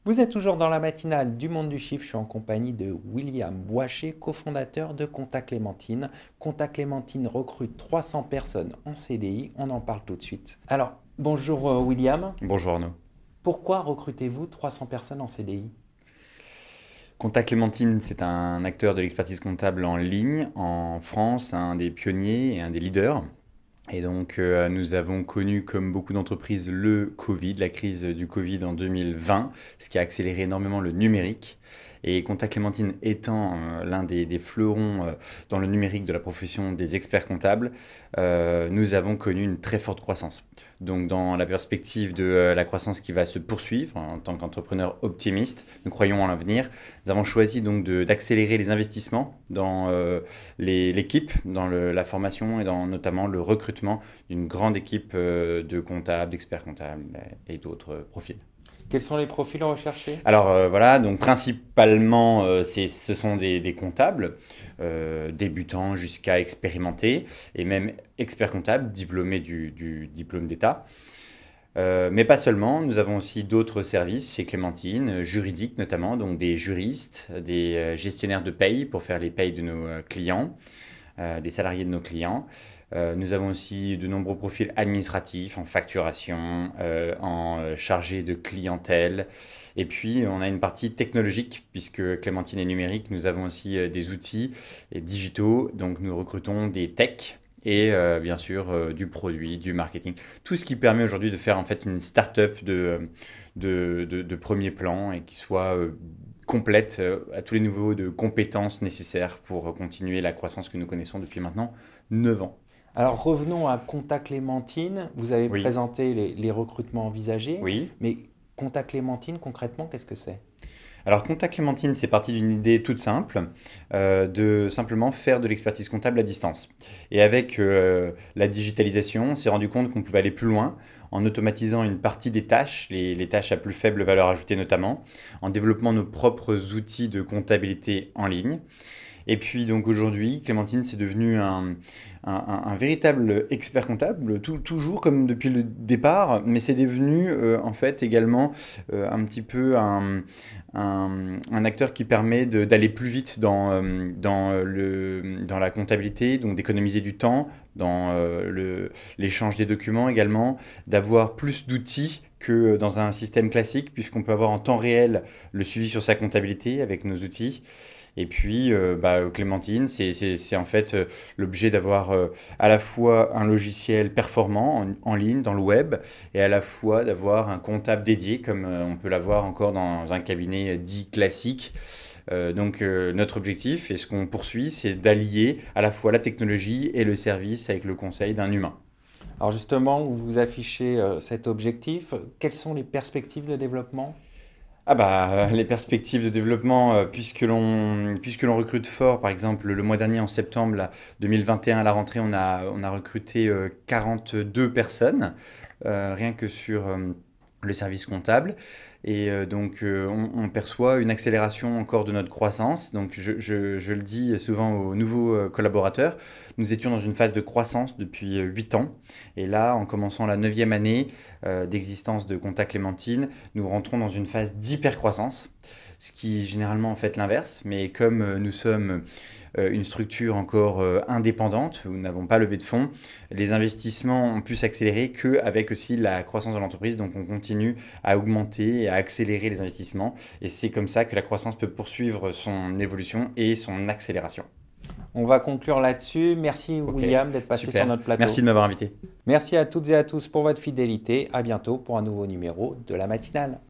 Vous êtes toujours dans la matinale du Monde du Chiffre. Je suis en compagnie de William Boichet, cofondateur de Conta Clémentine. Conta Clémentine recrute 300 personnes en CDI. On en parle tout de suite. Alors, bonjour William. Bonjour Arnaud. Pourquoi recrutez-vous 300 personnes en CDI? Conta Clémentine, c'est un acteur de l'expertise comptable en ligne en France, un des pionniers et un des leaders. Et donc, nous avons connu, comme beaucoup d'entreprises, le Covid, la crise du Covid en 2020, ce qui a accéléré énormément le numérique. Et Conta Clémentine étant l'un des fleurons dans le numérique de la profession des experts comptables, nous avons connu une très forte croissance. Donc, dans la perspective de la croissance qui va se poursuivre en tant qu'entrepreneur optimiste, nous croyons en l'avenir. Nous avons choisi donc d'accélérer les investissements dans l'équipe, dans la formation et dans notamment le recrutement d'une grande équipe de comptables, d'experts comptables et d'autres profils. Quels sont les profils recherchés? Alors voilà, donc principalement ce sont des comptables, débutants jusqu'à expérimentés, et même experts comptables, diplômés du diplôme d'État. Mais pas seulement, nous avons aussi d'autres services chez Clémentine, juridiques notamment, donc des juristes, des gestionnaires de paye pour faire les payes de nos clients, des salariés de nos clients. Nous avons aussi de nombreux profils administratifs en facturation, en chargé de clientèle. Et puis, on a une partie technologique, puisque Clémentine est numérique. Nous avons aussi des outils digitaux. Donc, nous recrutons des techs et bien sûr du produit, du marketing. Tout ce qui permet aujourd'hui de faire en fait une start-up de premier plan et qui soit complète à tous les niveaux de compétences nécessaires pour continuer la croissance que nous connaissons depuis maintenant 9 ans. Alors revenons à Conta Clémentine. Vous avez Oui. présenté les recrutements envisagés. Oui. Mais Conta Clémentine, concrètement, qu'est-ce que c'est? Alors, Conta Clémentine, c'est parti d'une idée toute simple, de simplement faire de l'expertise comptable à distance. Et avec la digitalisation, on s'est rendu compte qu'on pouvait aller plus loin en automatisant une partie des tâches, les tâches à plus faible valeur ajoutée notamment, en développant nos propres outils de comptabilité en ligne. Et puis donc aujourd'hui, Clémentine, c'est devenu un véritable expert comptable, toujours comme depuis le départ, mais c'est devenu en fait également un petit peu un acteur qui permet d'aller plus vite dans la comptabilité, donc d'économiser du temps, dans l'échange des documents également, d'avoir plus d'outils que dans un système classique, puisqu'on peut avoir en temps réel le suivi sur sa comptabilité avec nos outils. Et puis, Clémentine, c'est en fait l'objet d'avoir à la fois un logiciel performant en ligne, dans le web, et à la fois d'avoir un comptable dédié, comme on peut l'avoir encore dans un cabinet dit classique. Notre objectif et ce qu'on poursuit, c'est d'allier à la fois la technologie et le service avec le conseil d'un humain. Alors justement, vous affichez cet objectif. Quelles sont les perspectives de développement? Les perspectives de développement, puisque l'on recrute fort, par exemple le mois dernier en septembre 2021 à la rentrée, on a recruté 42 personnes, rien que sur le service comptable. Et on perçoit une accélération encore de notre croissance. Donc, je le dis souvent aux nouveaux collaborateurs, nous étions dans une phase de croissance depuis 8 ans. Et là, en commençant la 9e année d'existence de Conta Clémentine, nous rentrons dans une phase d'hypercroissance, ce qui est généralement en fait l'inverse. Mais comme nous sommes une structure encore indépendante, où nous n'avons pas levé de fonds, les investissements ont pu s'accélérer qu'avec aussi la croissance de l'entreprise. Donc on continue à augmenter et à accélérer les investissements. Et c'est comme ça que la croissance peut poursuivre son évolution et son accélération. On va conclure là-dessus. Merci Ok, William d'être passé super. sur notre plateau. Merci de m'avoir invité. Merci à toutes et à tous pour votre fidélité. À bientôt pour un nouveau numéro de la matinale.